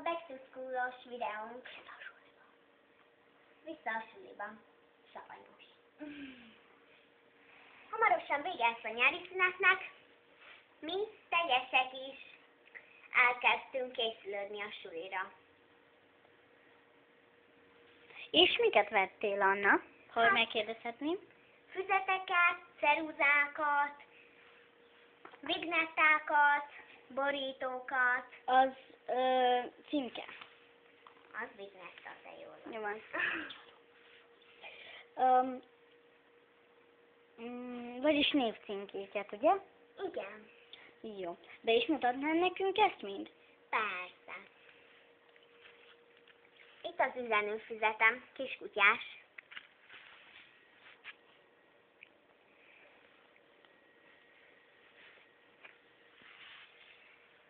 Back to School-os videónk. Vissza a suliba. Sajnos. Hamarosan vége lesz a nyári szünetnek. Mi, teljesek is, elkezdtünk készülődni a sulira. És miket vettél, Anna? Ha megkérdezhetném. Füzeteket, ceruzákat, vignettákat, borítókat. Az címke. Az vignetta, te jól van. Jó van. Vagyis névcímkéket, ugye? Igen, Jó. De is mutatnál nekünk ezt mind? persze. Itt az üzenőfüzetem, kiskutyás.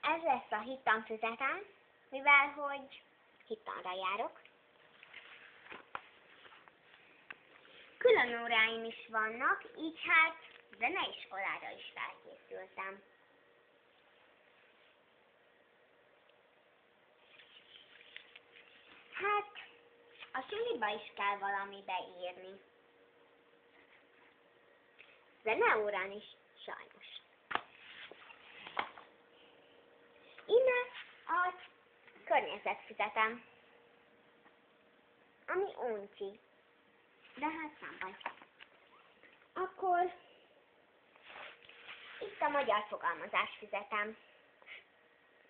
Ez lesz a hittanfüzetem, mivel hogy hittanra járok. Külön óráim is vannak, így hát zeneiskolára is felkészültem. Hát, a suliba is kell valami beírni. Zeneórán is sajnos. Innen a környezetfüzetem, ami uncsi. De hát nem baj. Akkor itt a magyar fogalmazás füzetem.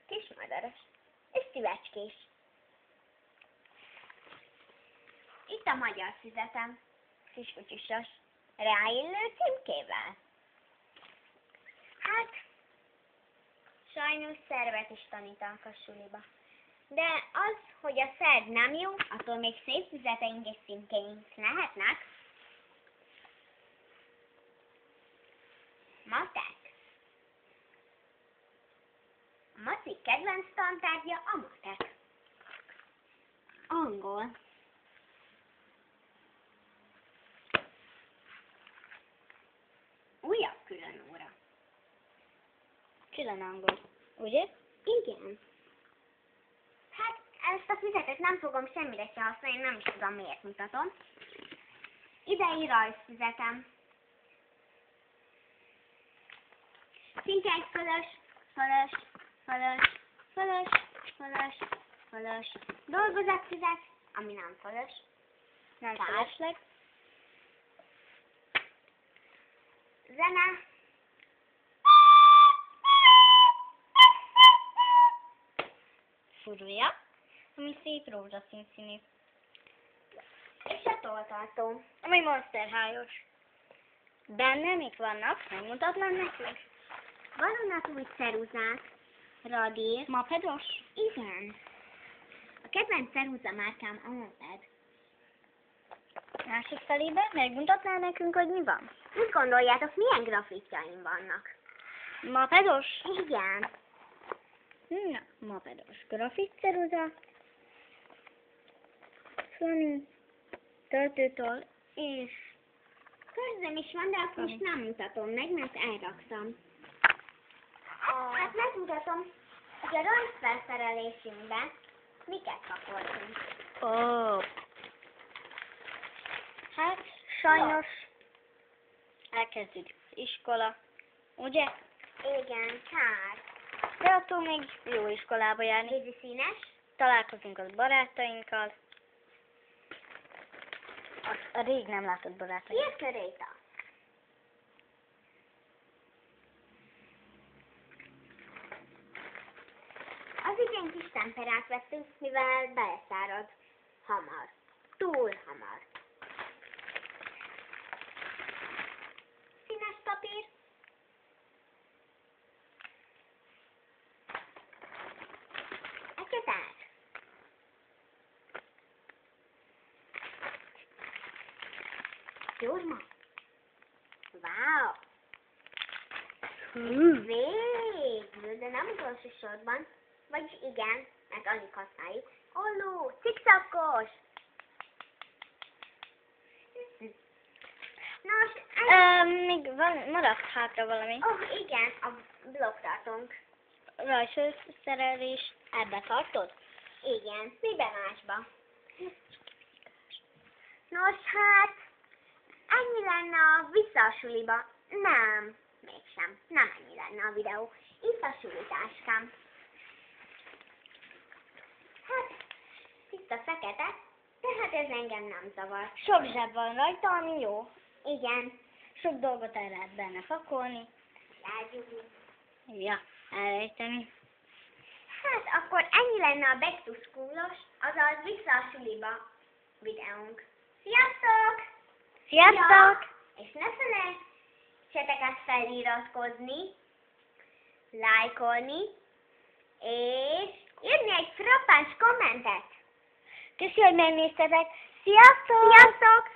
Kismadaras és szívecskés. Itt a magyar füzetem. Kiskutyusos. Ráillő címkével. Hát, sajnos szervet is tanítanak a suliba. De az, hogy a szerv nem jó, attól még szép füzeteink és címkéink lehetnek. Matek. A Maci kedvenc tantárgya a matek. Angol. Újabb külön óra. Külön angol, ugye? Igen. Hát, ezt a füzetet nem fogom semmire se használni, nem is tudom miért mutatom. Idei rajzfüzetem. Szinte egy fölös, dolgozatfüzet, ami nem fölös. Nem felesleg. Zene. Furulja, ami szép rózsaszín színű. És a tolltartó. Ami Monster High-os. Benne mik vannak? Megmutatnám nekünk? Vannak új ceruzák. Radír. Mapedos? Igen. A kedvenc ceruza márkám a Moped. Másik felében megmutatnál nekünk, hogy mi van? Mit gondoljátok, milyen grafitjaim vannak? Mapedos? Igen. Na, mapedos grafit ceruza. Sunny. Töltőtól és Körzöm is van, de azt most nem mutatom meg, mert elrakszam. Hát megmutatom, hogy a rajzfelszerelésünkben miket pakoltunk. Ó. Hát, sajnos elkezdődik az iskola, ugye? Igen, kár. De attól még jó iskolába járni. Vízi színes. Találkozunk az barátainkkal. A rég nem látott barátaink. Szia, Réta. Az idén kis temperát vettünk, mivel beleszárad hamar. Túl hamar. Színes papír. Eketár. Gyurma. Wow. Végül, de nem utolsó sorban. Vagyis igen, mert alig használjuk. Olló, cikszakos. Nos, Még van, maradt hátra valami. igen, a blokktartónk. Rajzszerelés, ebbe tartod? Igen, miben másba? Nos, hát, ennyi lenne a Vissza a suliba. Nem, mégsem. Nem ennyi lenne a videó. Itt a sulitáskám. Hát, itt a fekete, tehát ez engem nem zavar. Sok zseb van rajta, ami jó. Igen, Sok dolgot el lehet benne pakolni. rágyugni. Ja, elrejteni. Hát akkor ennyi lenne a Back to School-os, azaz Vissza a suliba videónk. Sziasztok! Sziasztok! Ja, és ne felejtsetek ezt feliratkozni, lájkolni, és írni egy frappáns kommentet. Köszi, hogy megnéztetek. Sziasztok! Sziasztok!